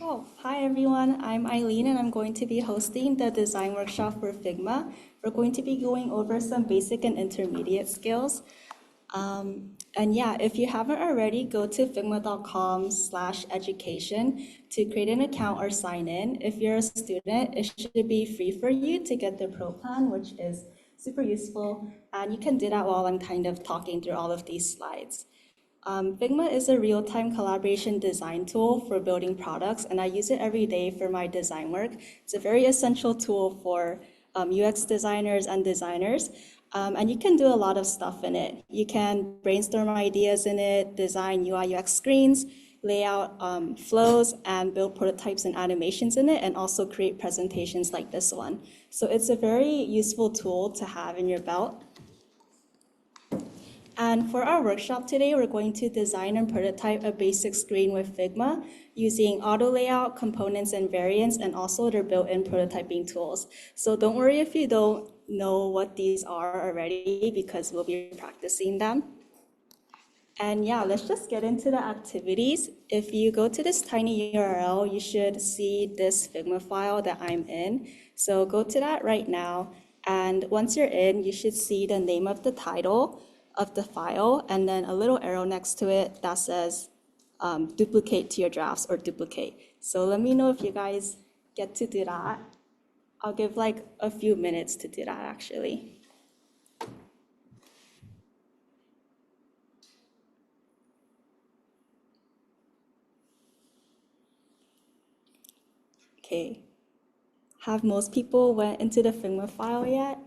Cool. Hi everyone, I'm Eileen and I'm going to be hosting the design workshop for Figma. We're going to be going over some basic and intermediate skills. And yeah, if you haven't already, go to figma.com/education to create an account or sign in. If you're a student, it should be free for you to get the pro plan, which is super useful. And you can do that while I'm kind of talking through all of these slides. Figma is a real-time collaboration design tool for building products, and I use it every day for my design work. It's a very essential tool for UX designers and designers, and you can do a lot of stuff in it. You can brainstorm ideas in it, design UI UX screens, lay out flows, and build prototypes and animations in it, and also create presentations like this one. So it's a very useful tool to have in your belt. And for our workshop today, we're going to design and prototype a basic screen with Figma using auto layout, components, and variants, and also their built-in prototyping tools. So don't worry if you don't know what these are already, because we'll be practicing them. And yeah, let's just get into the activities. If you go to this tiny URL, you should see this Figma file that I'm in. So go to that right now. And once you're in, you should see the name of the title of the file and then a little arrow next to it that says duplicate to your drafts or duplicate. So let me know if you guys get to do that. I'll give like a few minutes to do that actually. Okay. Have most people went into the Figma file yet?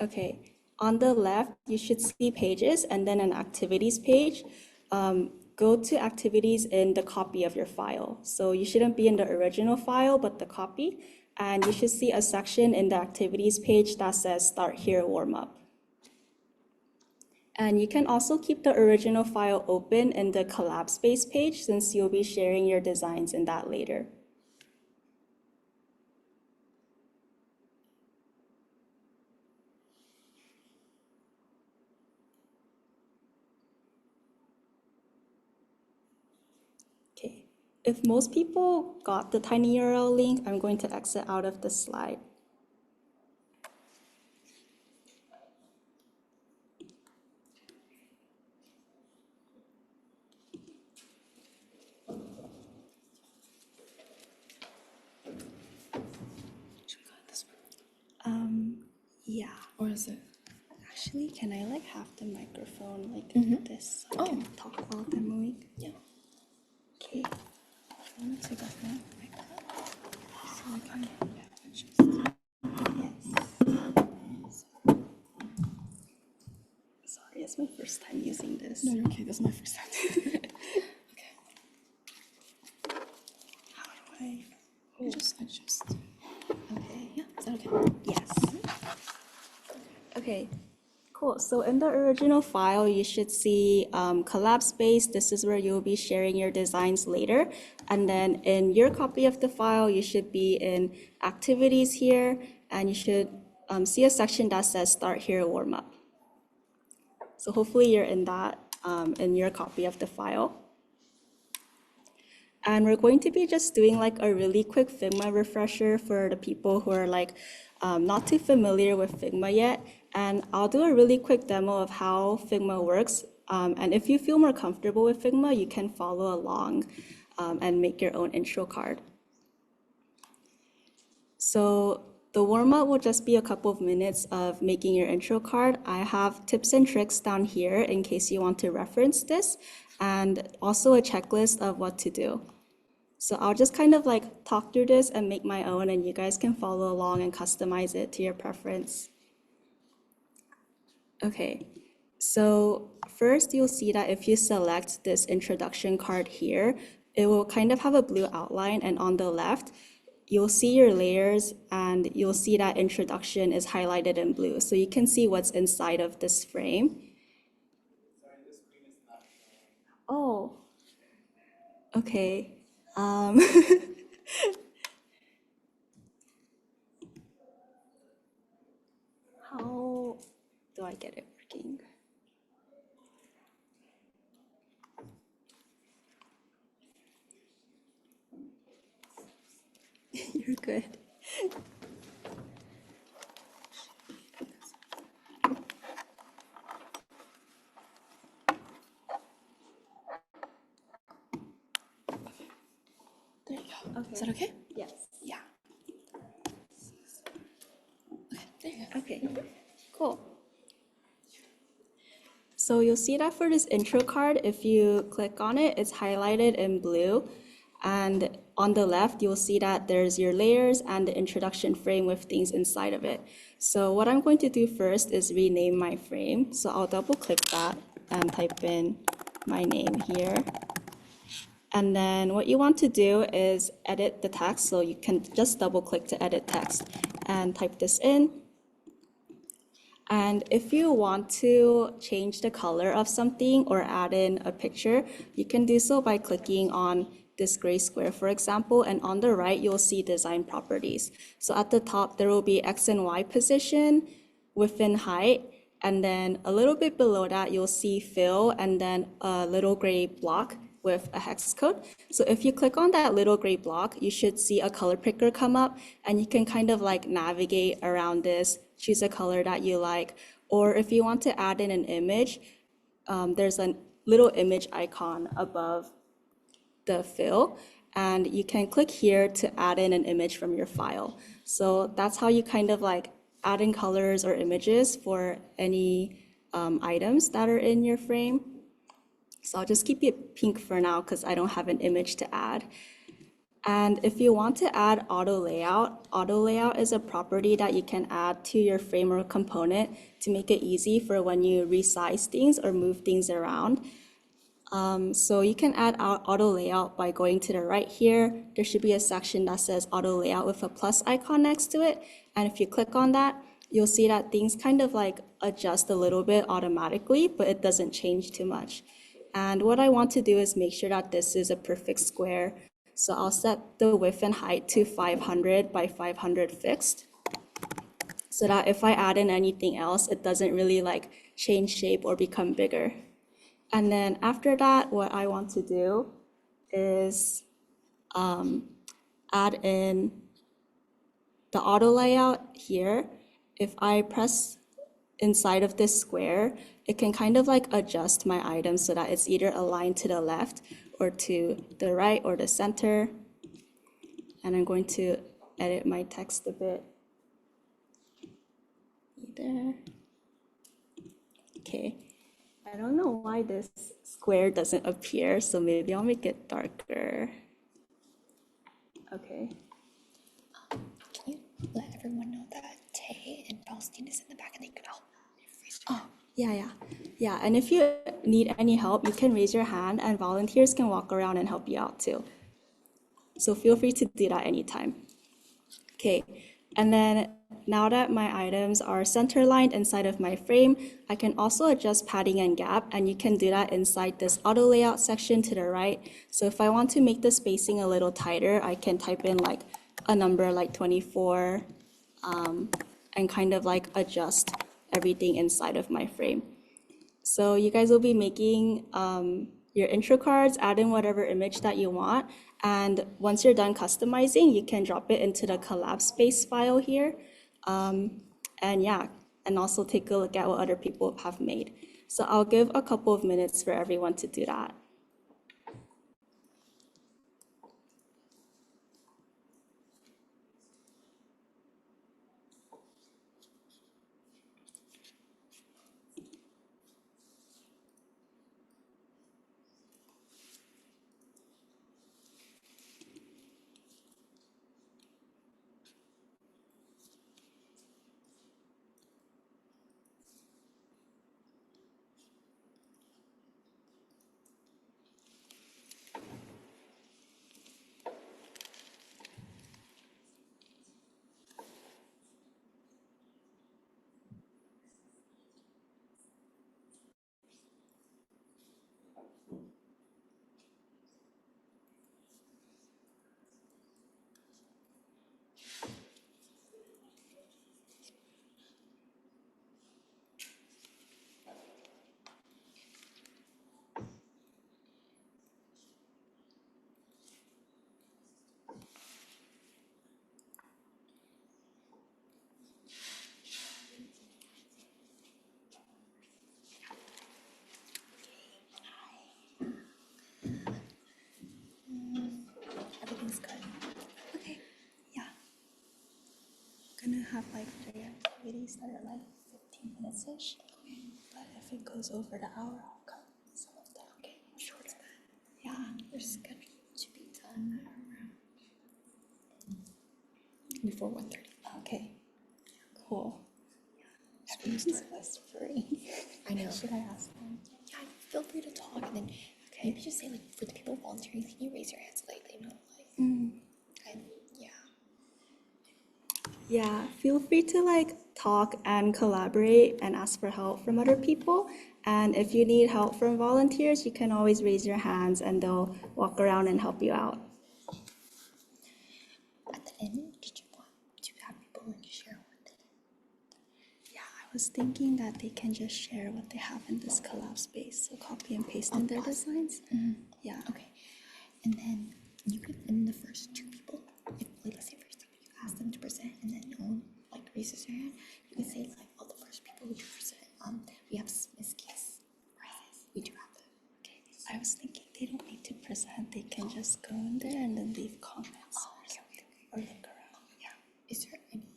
Okay. On the left, you should see pages and then an activities page. Go to activities in the copy of your file. So you shouldn't be in the original file, but the copy. And you should see a section in the activities page that says Start Here Warm Up. And you can also keep the original file open in the collab space page since you'll be sharing your designs in that later. Okay. If most people got the tiny URL link, I'm going to exit out of the slide. Yeah. Or is it? Actually, can I like have the microphone like this so I can talk while demoing? Yeah. Okay. I want to take off my mic so I can adjust. Yes. Sorry, it's my first time using this. No, you're okay. This is my first time. Okay. How do I? You just adjust. Okay. Yeah. Is that okay? Yes. Okay. Cool. So in the original file, you should see collab space. This is where you'll be sharing your designs later. And then in your copy of the file, you should be in activities here, and you should see a section that says Start Here Warm Up. So hopefully you're in that in your copy of the file. And we're going to be just doing like a really quick Figma refresher for the people who are like not too familiar with Figma yet. And I'll do a really quick demo of how Figma works. And if you feel more comfortable with Figma, you can follow along and make your own intro card. So the warm-up will just be a couple of minutes of making your intro card. I have tips and tricks down here in case you want to reference this, and also a checklist of what to do. So I'll just kind of like talk through this and make my own, and you guys can follow along and customize it to your preference. Okay, so first you'll see that if you select this introduction card here, it will kind of have a blue outline, and on the left, you'll see your layers and you'll see that introduction is highlighted in blue. So you can see what's inside of this frame. Sorry, the screen is not showing. Oh, okay. How do I get it working? You're good. There you go. Okay. Is that okay? Yes. Yeah. Okay, there you go. Okay, cool. So you'll see that for this intro card, if you click on it, it's highlighted in blue. And on the left, you'll see that there's your layers and the introduction frame with things inside of it. So what I'm going to do first is rename my frame. So I'll double click that and type in my name here. And then what you want to do is edit the text. So you can just double click to edit text and type this in. And if you want to change the color of something or add in a picture, you can do so by clicking on this gray square, for example, and on the right, you'll see design properties. So at the top, there will be X and Y position, width and height, and then a little bit below that, you'll see fill, and then a little gray block with a hex code. So if you click on that little gray block, you should see a color picker come up, and you can kind of like navigate around this, choose a color that you like. Or if you want to add in an image, there's a little image icon above the fill, and you can click here to add in an image from your file. So that's how you kind of like add in colors or images for any items that are in your frame. So I'll just keep it pink for now because I don't have an image to add. And if you want to add auto layout is a property that you can add to your frame or component to make it easy for when you resize things or move things around. So you can add auto layout by going to the right here. There should be a section that says auto layout with a plus icon next to it. And if you click on that, you'll see that things kind of like adjust a little bit automatically, but it doesn't change too much. And what I want to do is make sure that this is a perfect square. So I'll set the width and height to 500 by 500 fixed, so that if I add in anything else, it doesn't really like change shape or become bigger. And then after that, what I want to do is add in the auto layout here. If I press inside of this square, it can kind of like adjust my items so that it's either aligned to the left or to the right or the center. And I'm going to edit my text a bit. There. Okay. I don't know why this square doesn't appear, so maybe I'll make it darker. Okay. Can you let everyone know that Tay and Palestine is in the back and they could help? Oh, Yeah, and if you need any help, you can raise your hand and volunteers can walk around and help you out too. So feel free to do that anytime. Okay, and then now that my items are center lined inside of my frame, I can also adjust padding and gap, and you can do that inside this auto layout section to the right. So if I want to make the spacing a little tighter, I can type in like a number like 24 and kind of like adjust everything inside of my frame. So you guys will be making your intro cards, add in whatever image that you want. And once you're done customizing, you can drop it into the collab space file here. And yeah, and also take a look at what other people have made. So I'll give a couple of minutes for everyone to do that. activities that are like 15 minutes-ish. But if it goes over the hour, I'll cut some of them. Okay, shorter. Yeah. We're scheduled to be done around before 1:30. Okay. Cool. So we Everything's start. whispering. I know. Should I ask them? Yeah, feel free to talk and then maybe just say like for the people volunteering, can you raise your hands so like they know like and yeah. Yeah, feel free to like talk and collaborate and ask for help from other people. And if you need help from volunteers, you can always raise your hands and they'll walk around and help you out. At the end, did you want to have people like share what they Yeah, I was thinking that they can just share what they have in this collab space, so copy and paste in their designs. Yeah. Okay. And then you could and the first two people, if like let's say for example you ask them to present and then no one like raises their hand, you can say like the first people who present, we have Miss Kiss prizes. We do have them. Okay. I was thinking they don't need to present, they can just go in there and then leave comments or something, or look around. Yeah. Is there any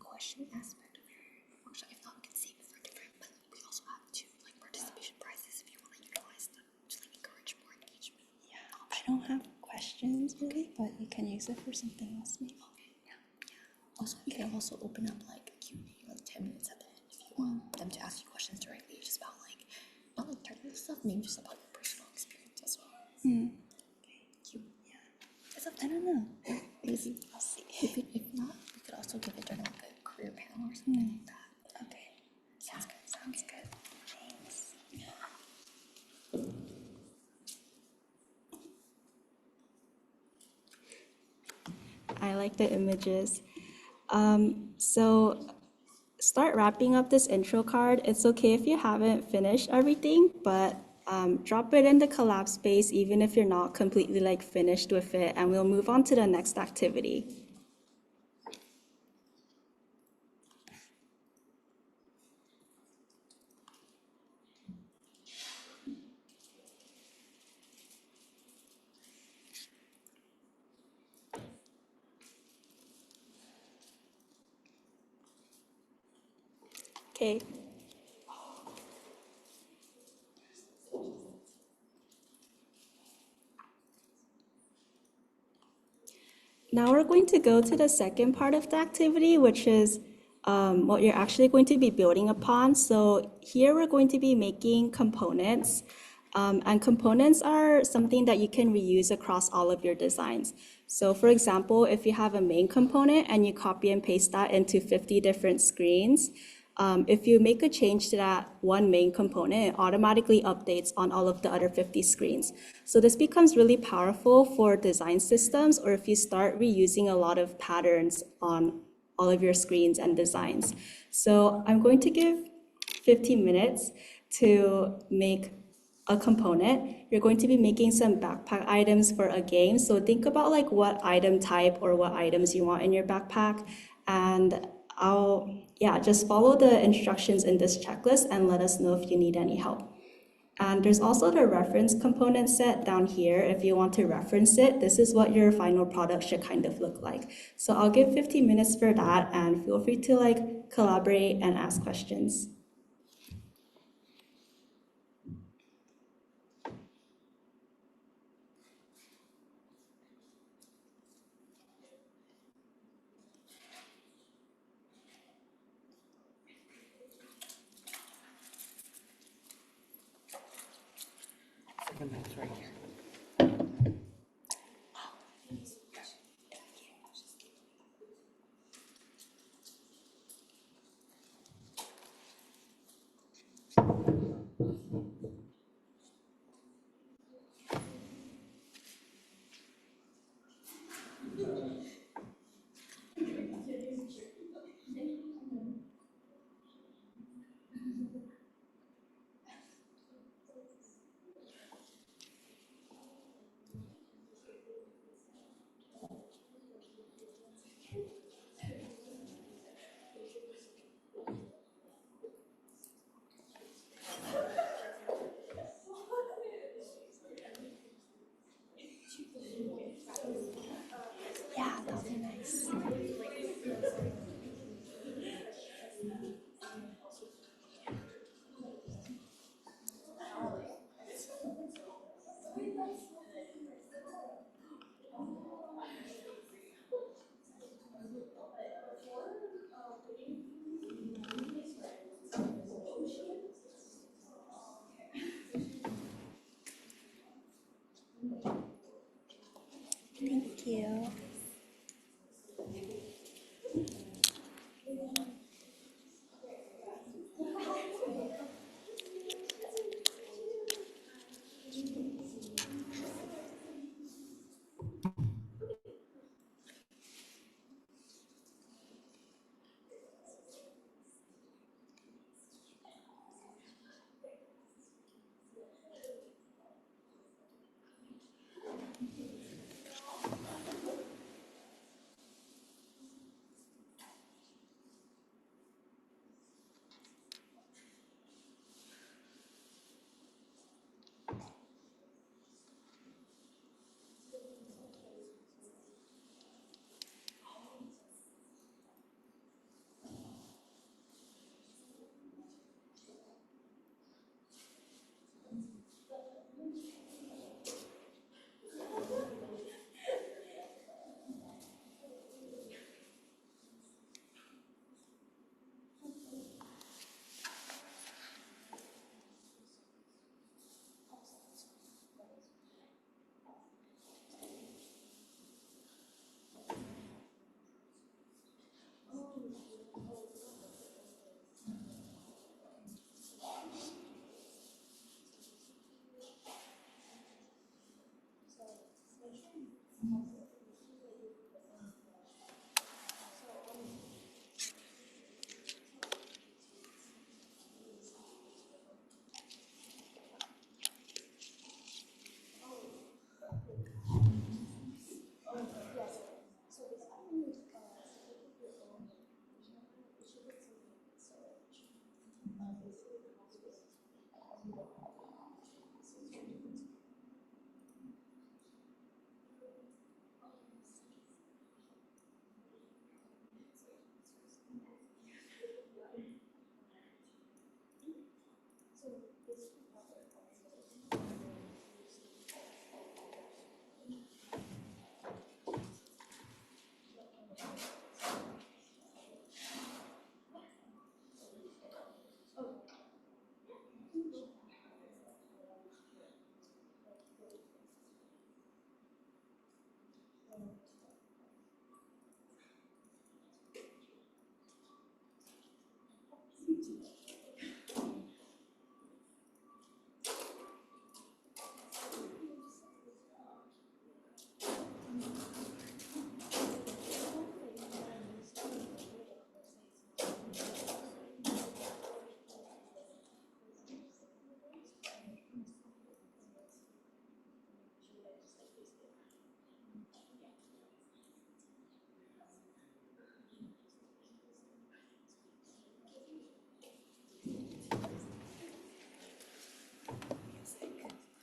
question aspect of your workshop? If not, we can save it for different. But we also have two like participation prizes if you want to utilize them to like encourage more engagement. Yeah. I don't have questions really, but you can use it for something else maybe. Okay. Yeah. Also, we can also open up like a Q&A like 10 minutes at the end if you want them to ask you questions directly, just about like not like technical stuff, maybe just about your personal experience as well. Cute. Yeah. It's up to I don't know. maybe. I'll see. If not, we could also give it during like a career panel or something like that. Okay. Sounds good. Sounds good. Thanks. I like the images. So start wrapping up this intro card. It's okay if you haven't finished everything, but drop it in the collab space even if you're not completely like finished with it, and we'll move on to the next activity. Okay. Now we're going to go to the second part of the activity, which is what you're actually going to be building upon. So here we're going to be making components. And components are something that you can reuse across all of your designs. So for example, if you have a main component and you copy and paste that into 50 different screens, if you make a change to that one main component, it automatically updates on all of the other 50 screens. So this becomes really powerful for design systems, or if you start reusing a lot of patterns on all of your screens and designs. So I'm going to give 15 minutes to make a component. You're going to be making some backpack items for a game. So think about like what item type or what items you want in your backpack, and just follow the instructions in this checklist and let us know if you need any help. And there's also the reference component set down here. If you want to reference it, this is what your final product should kind of look like. So I'll give 15 minutes for that, and feel free to like collaborate and ask questions. Second mic's right here. you.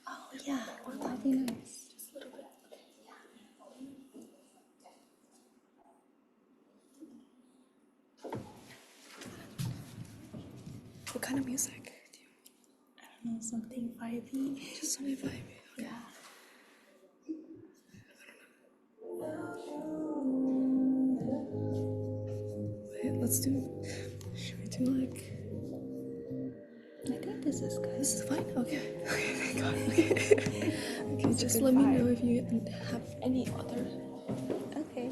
Oh yeah, well, that'd be nice. Just a little bit. What kind of music? I don't know, something vibey. Just something vibey. Okay. Wait, let's do. Should we do like? I think this is good. This is fine. Okay. Okay. Thank God. Okay. Just let me know if you have any other. Okay.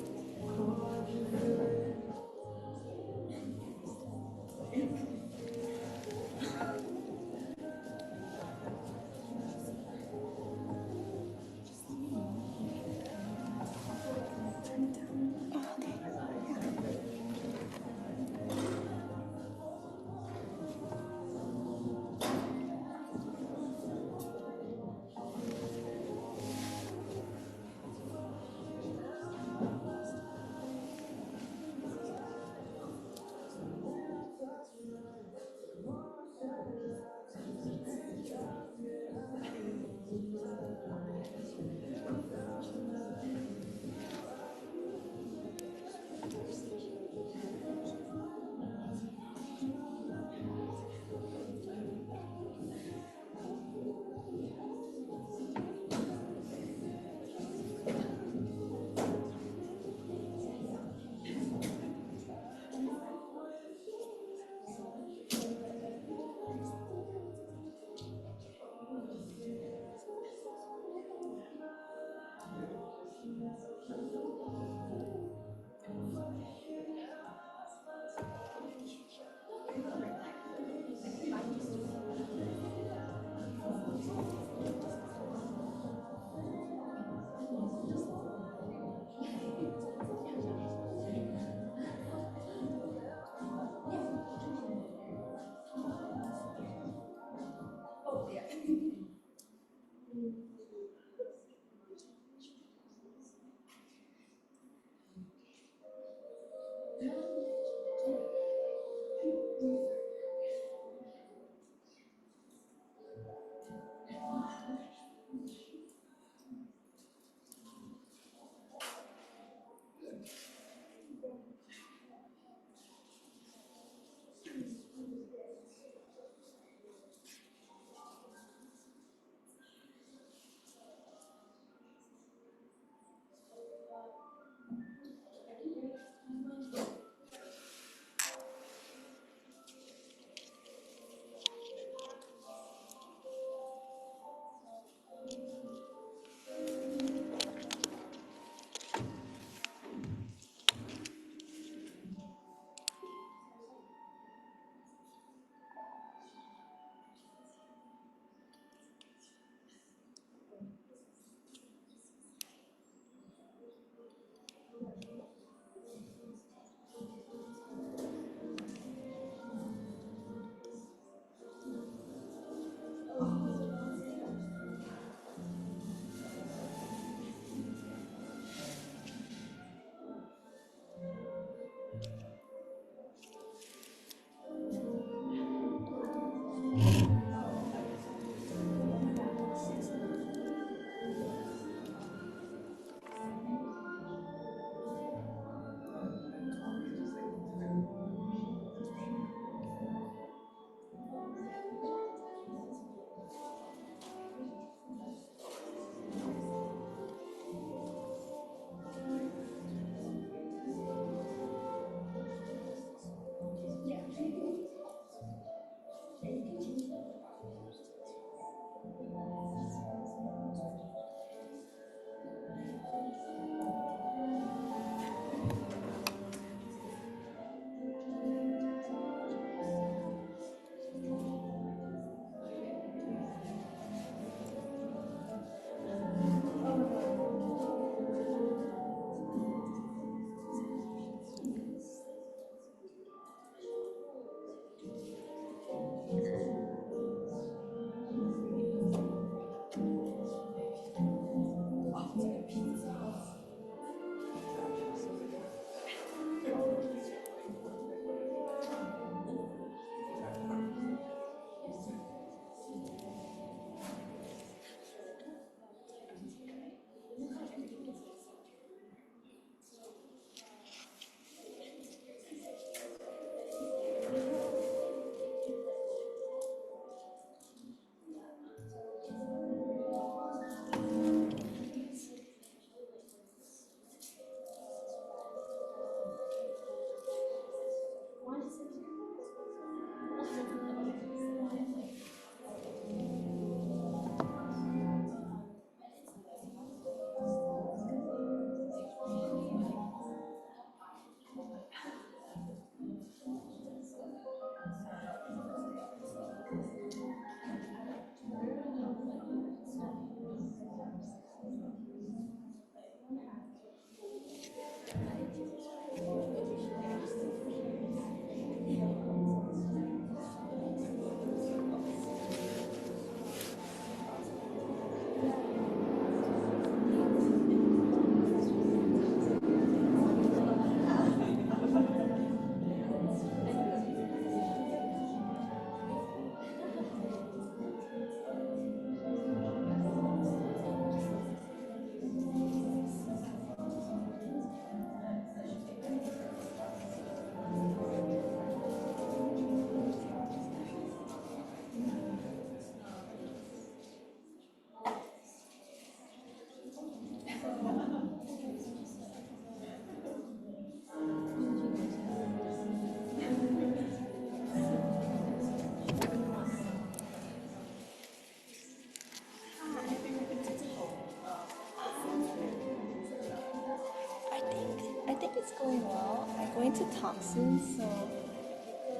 it's going well. I'm going to talk soon, so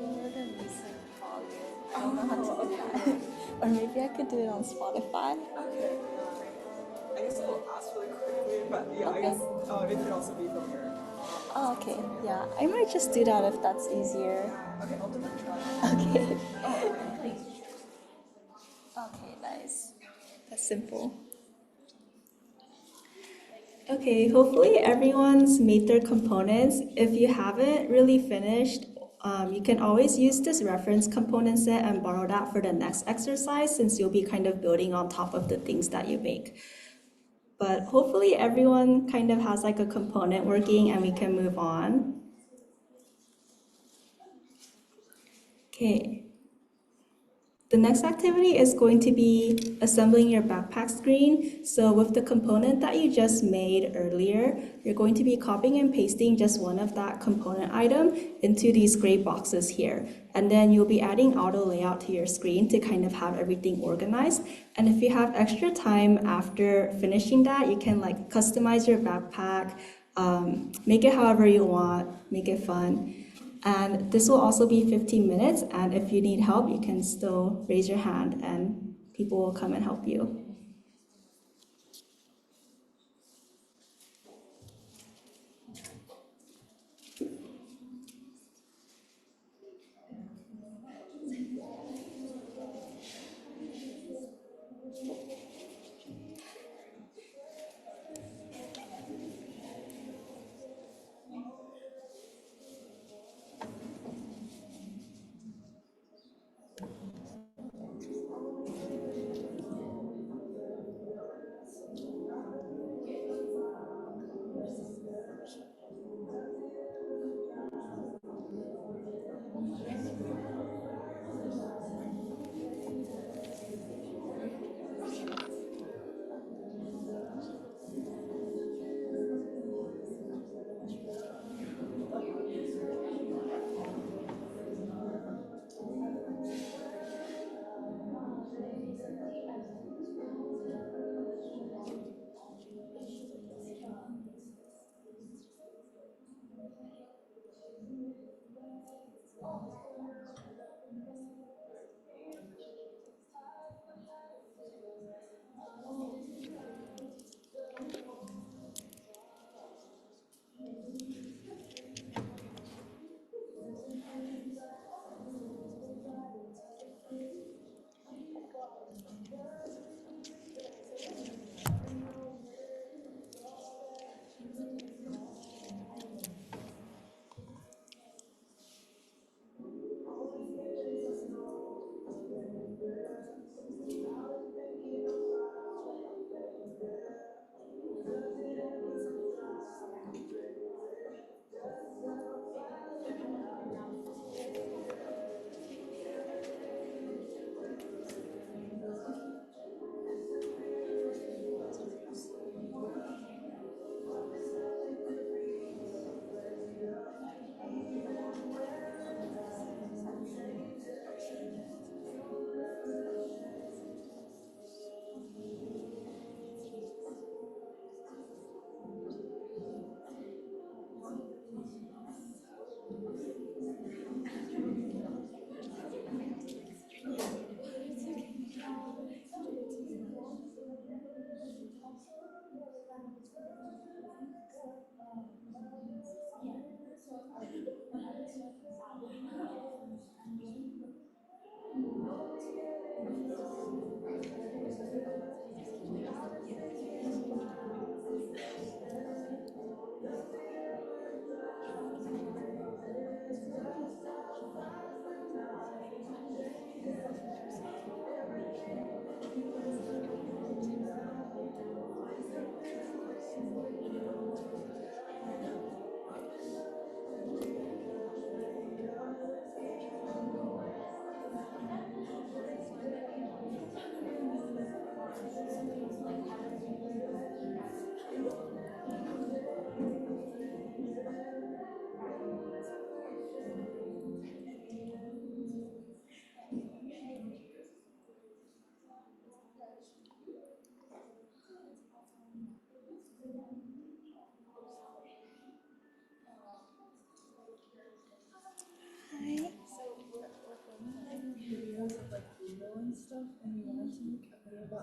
lower the music volume. I don't know how to do that. Or maybe I could do it on Spotify. Okay. I guess I'll ask really quickly, but yeah, I guess it could also be from your. Oh, okay. Yeah, I might just do that if that's easier. Okay, I'll do my try. Okay. Oh, okay. Okay, nice. That's simple. Okay, hopefully everyone's made their components. If you haven't really finished, you can always use this reference component set and borrow that for the next exercise since you'll be kind of building on top of the things that you make. But hopefully everyone kind of has like a component working and we can move on. Okay. The next activity is going to be assembling your backpack screen. So with the component that you just made earlier, you're going to be copying and pasting just one of that component item into these gray boxes here. And then you'll be adding auto layout to your screen to kind of have everything organized. And if you have extra time after finishing that, you can like customize your backpack, make it however you want, make it fun. And this will also be 15 minutes, and if you need help, you can still raise your hand and people will come and help you.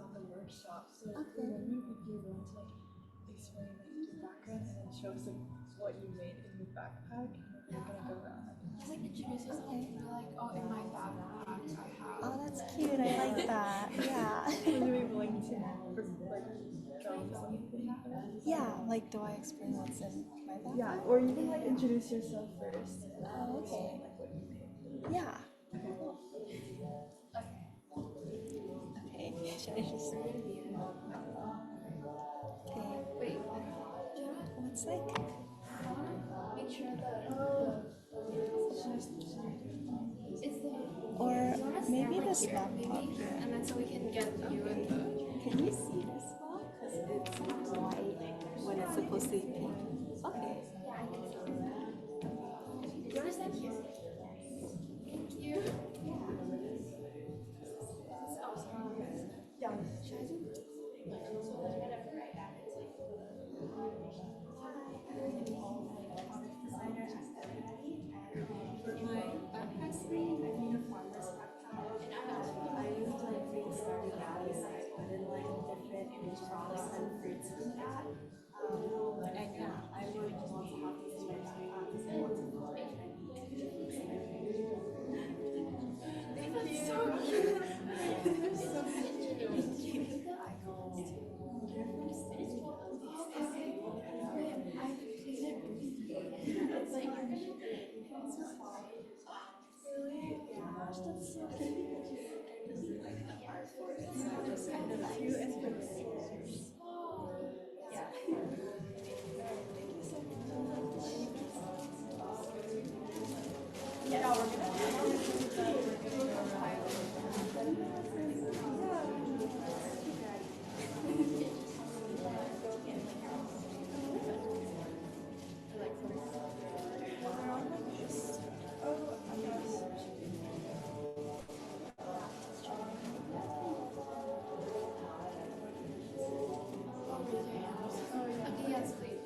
about the workshop. So we're wondering if you're going to like explain like your background and then show us like what you made in your backpack. And we're gonna go around. Just like introduce yourself and be like, oh, in my backpack I have. Oh, that's cute. I like that. Yeah. Would you be willing to like film something? Yeah, like, do I explain what's in my bag? Yeah, or you can like introduce yourself first. Oh, okay. Like what you made. Yeah. Okay. Should I just? Okay. Wait, What's like? make sure that it's the Or maybe this laptop maybe, here. and then so we can get you in the. Can you see this well? Because it's white when it's supposed to be pink. Okay. You understand here? Thank you. Yeah. My backpack screen, I made a farmer's backpack. I used like things started out like put in like different image prompts and fruits in that. And yeah, I would want to have these in my backpack because I want to feel like I need to. That's so cute. Okay, yes, please.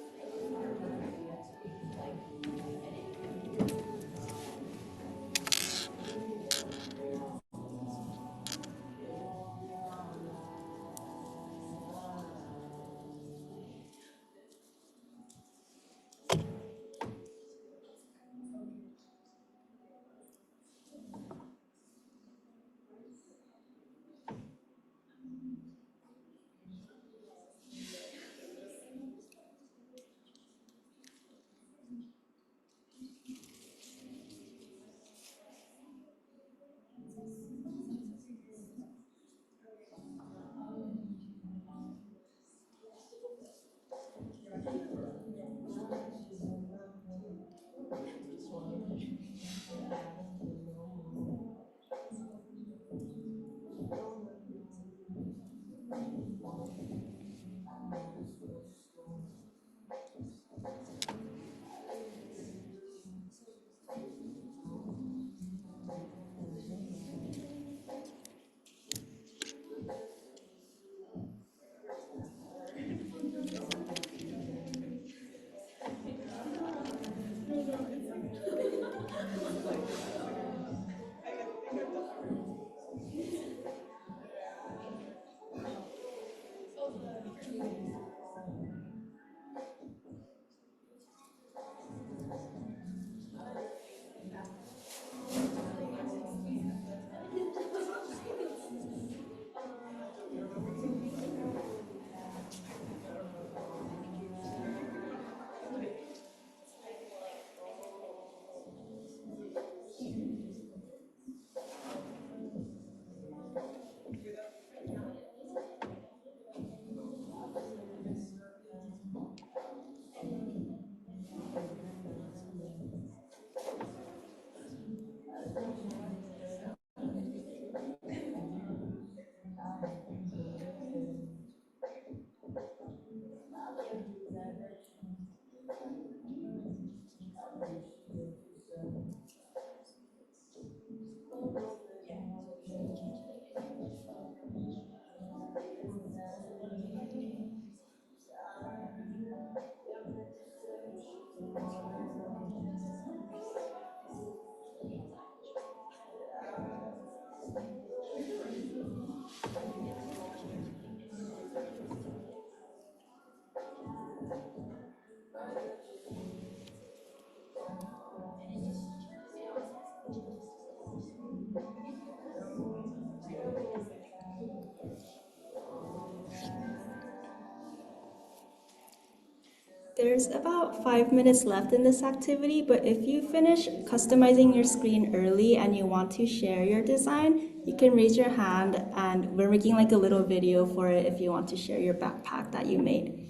There's about 5 minutes left in this activity, but if you finish customizing your screen early and you want to share your design, you can raise your hand and we're making like a little video for it if you want to share your backpack that you made.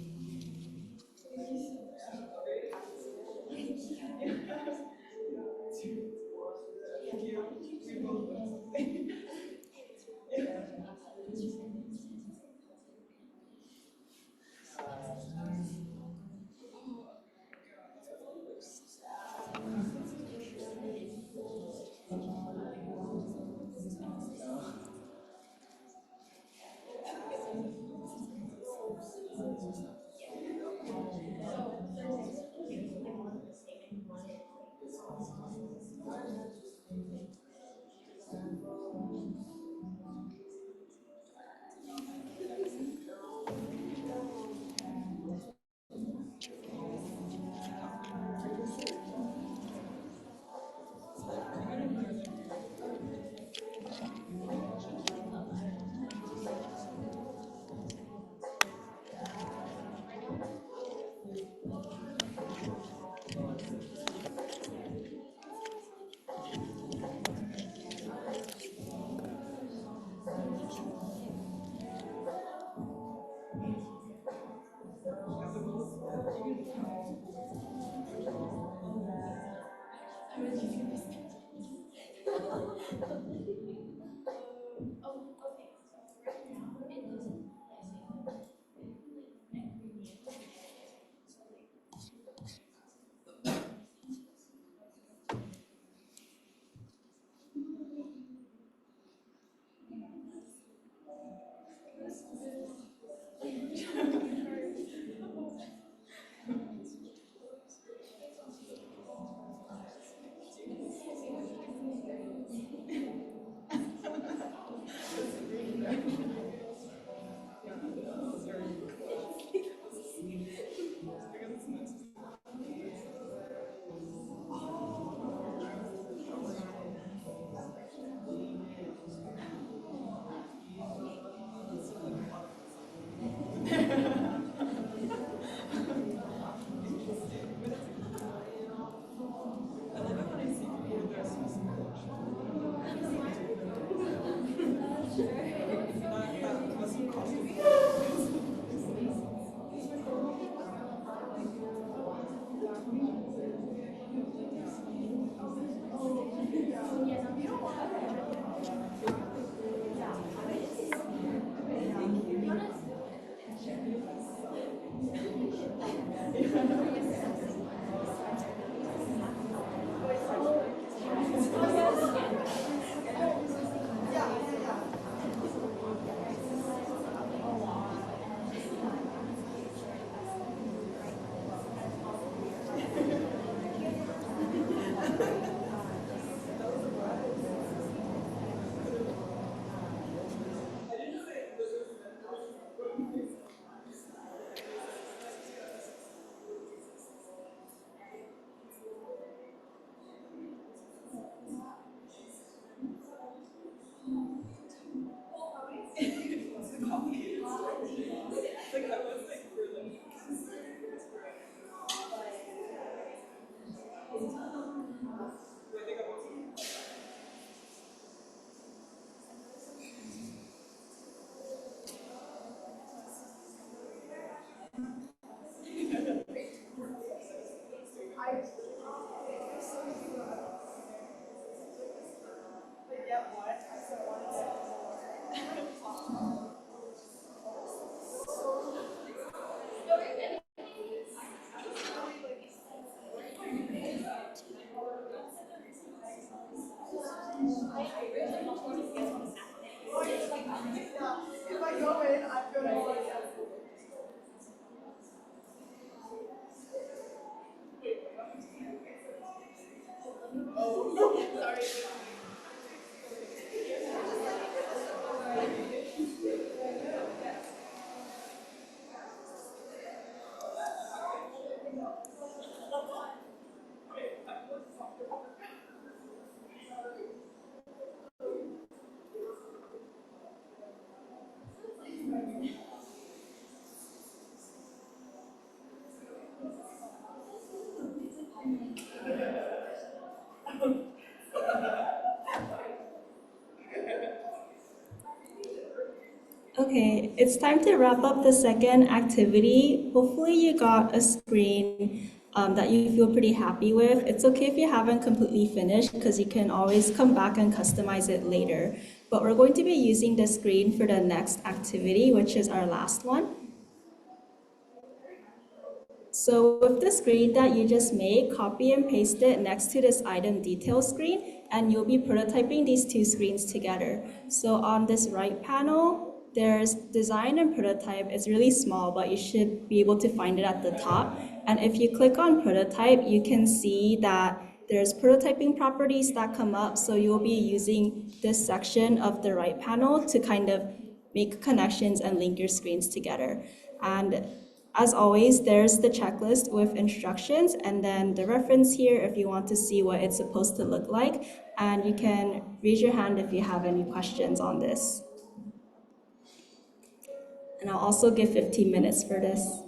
Okay, it's time to wrap up the second activity. Hopefully you got a screen that you feel pretty happy with. It's okay if you haven't completely finished because you can always come back and customize it later. But we're going to be using the screen for the next activity, which is our last one. So with the screen that you just made, copy and paste it next to this item detail screen, and you'll be prototyping these two screens together. So on this right panel, there's design and prototype. It's really small, but you should be able to find it at the top. And if you click on prototype, you can see that there's prototyping properties that come up. So you'll be using this section of the right panel to kind of make connections and link your screens together. And as always, there's the checklist with instructions and then the reference here if you want to see what it's supposed to look like. And you can raise your hand if you have any questions on this. And I'll also give 15 minutes for this.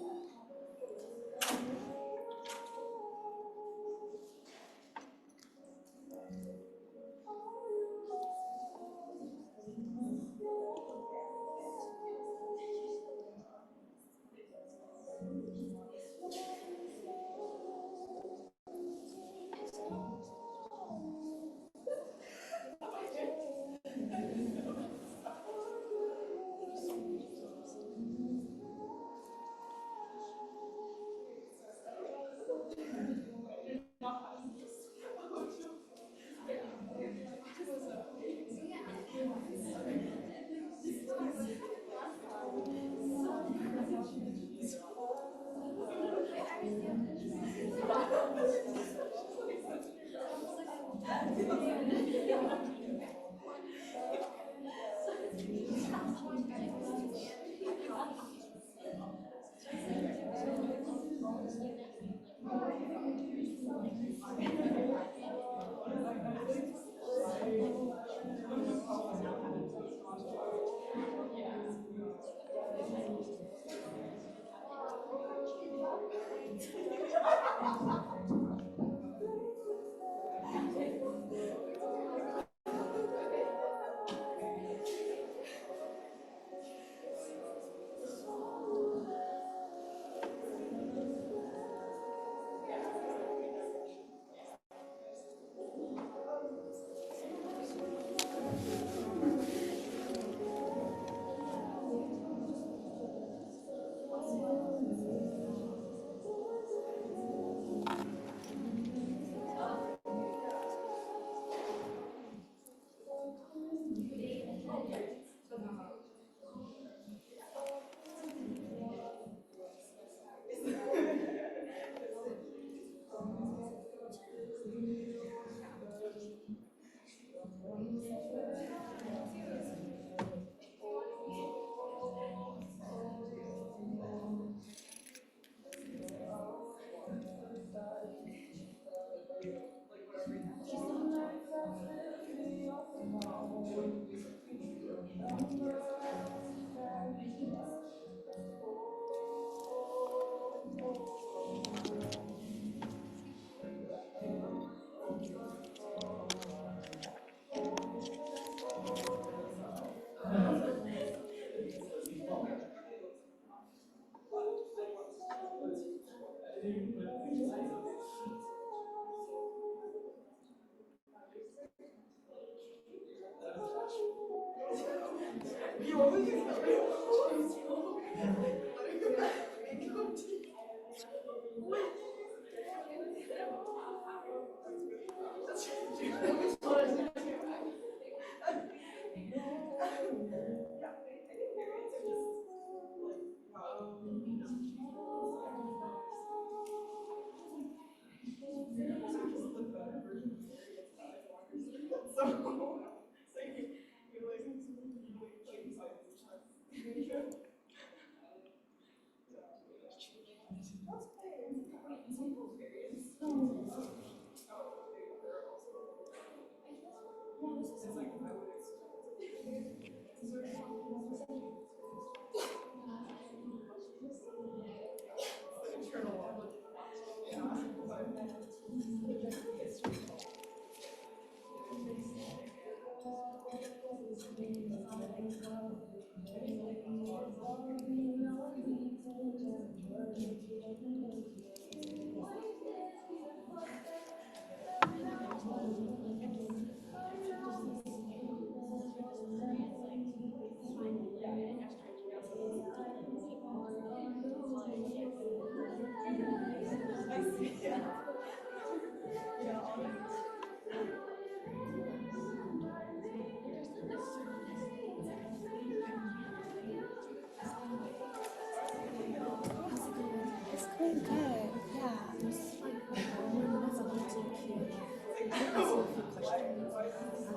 Good. Yeah. There's like a moment that's up into Q&A. I ask you a few questions.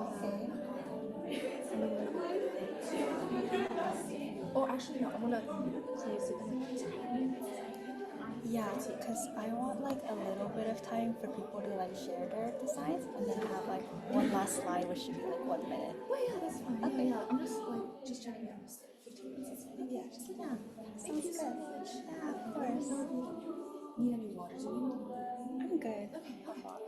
Okay. And then we're gonna open it to or actually no, I'm gonna close it in like a tiny bit. Yeah, because I want like a little bit of time for people to like share their designs and then have like one last slide, which should be like 1 minute. Oh yeah, that's fine. Okay. Yeah. I'm just checking in. 15 minutes is fine. Yeah, just yeah. Thank you so Sounds much. good. Yeah, of Let me course. know if you need any water. Do you need any water? I'm good. Okay, okay.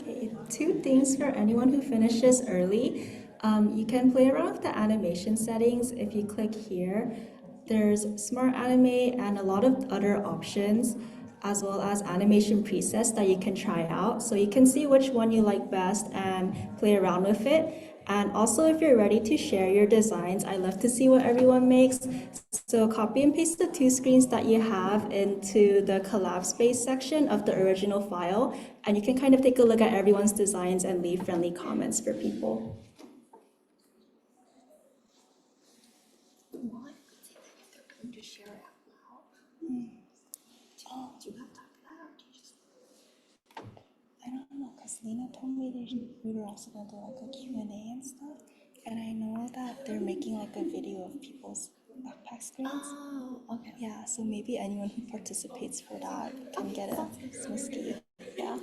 Okay, two things for anyone who finishes early. You can play around with the animation settings. If you click here, there's Smart Anime and a lot of other options, as well as animation presets that you can try out. So you can see which one you like best and play around with it. And also, if you're ready to share your designs, I love to see what everyone makes. So copy and paste the two screens that you have into the collab space section of the original file, and you can kind of take a look at everyone's designs and leave friendly comments for people. Why would say that if they're going to share it out loud? Do you have time for that, or do you just? I don't know, because Lena told me we were also going to do like a Q&A and stuff, and I know that they're making like a video of people's backpack screens. Oh, okay. Yeah, so maybe anyone who participates for that can get a Smisky. Yeah.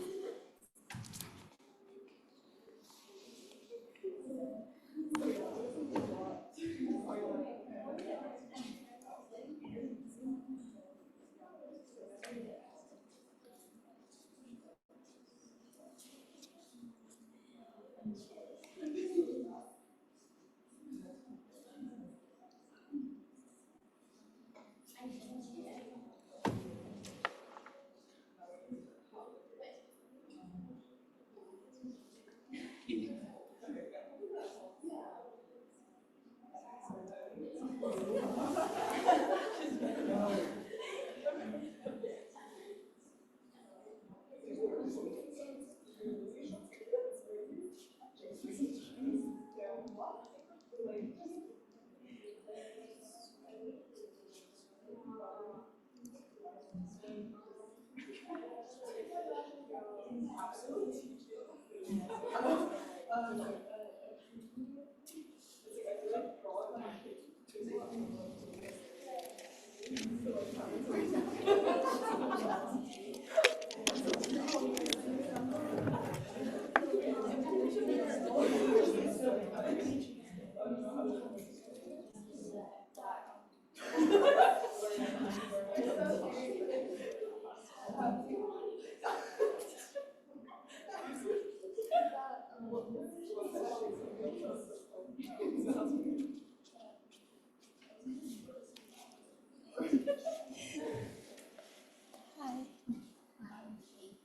Hi.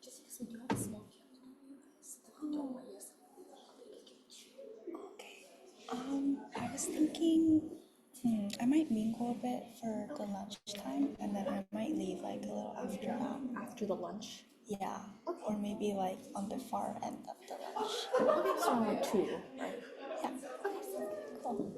Just because we do have a small camera, you guys, don't want you I was thinking, I might mingle a bit for the lunchtime, and then I might leave like a little after that. after the lunch. Yeah, or maybe like on the far end of the lunch. Okay, so around like 2, right? Yeah. Cool.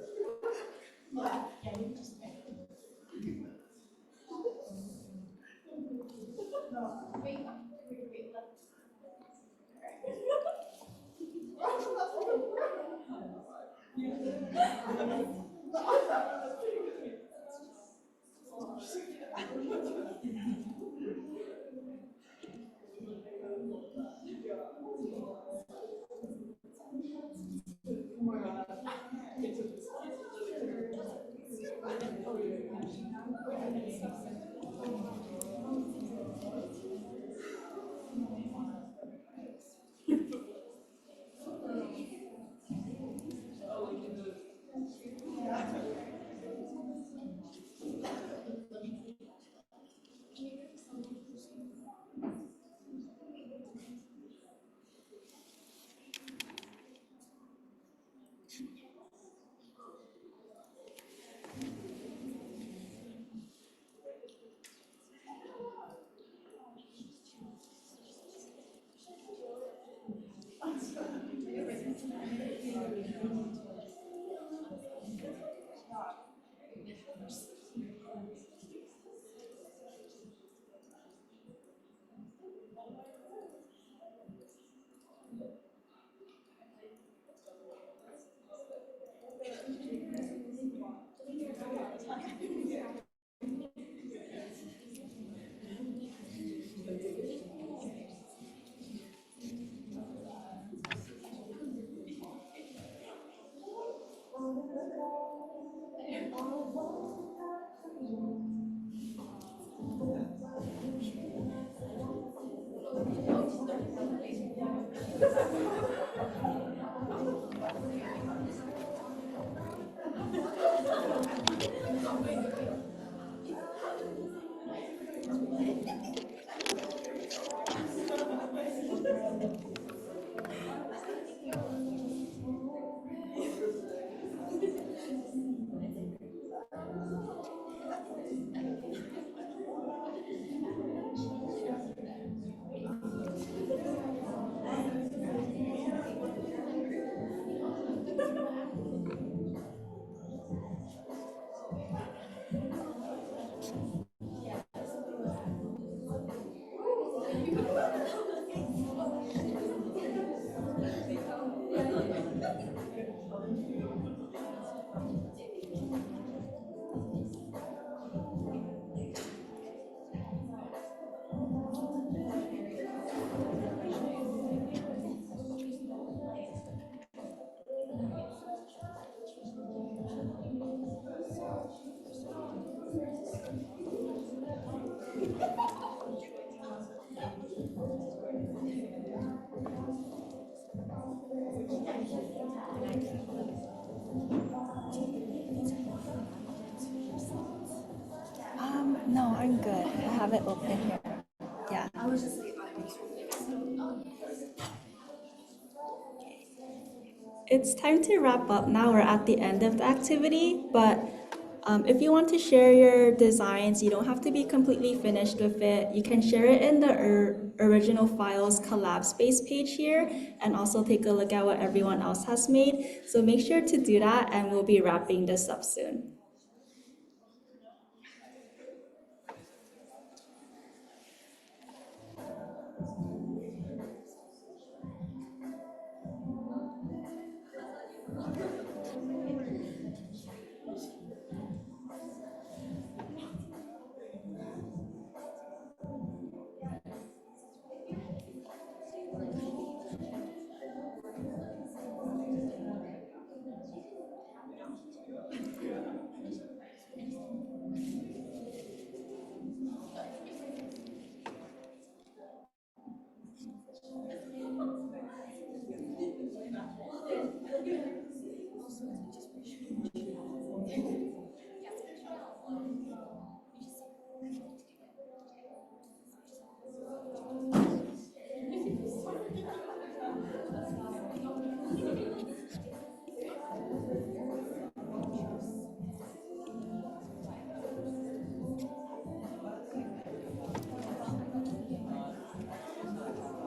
No, I'm good. I have it open here. Yeah. It's time to wrap up now. We're at the end of the activity, but if you want to share your designs, you don't have to be completely finished with it. You can share it in the original files collab space page here and also take a look at what everyone else has made. So make sure to do that, and we'll be wrapping this up soon.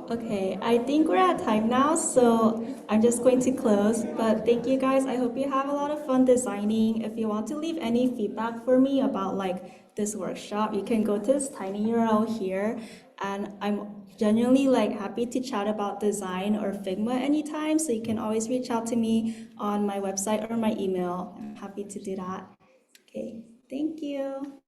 Okay, I think we're at time now, so I'm just going to close. But thank you guys. I hope you have a lot of fun designing. If you want to leave any feedback for me about like this workshop, you can go to this tiny URL here. And I'm genuinely like happy to chat about design or Figma anytime. So you can always reach out to me on my website or my email. I'm happy to do that. Okay, thank you.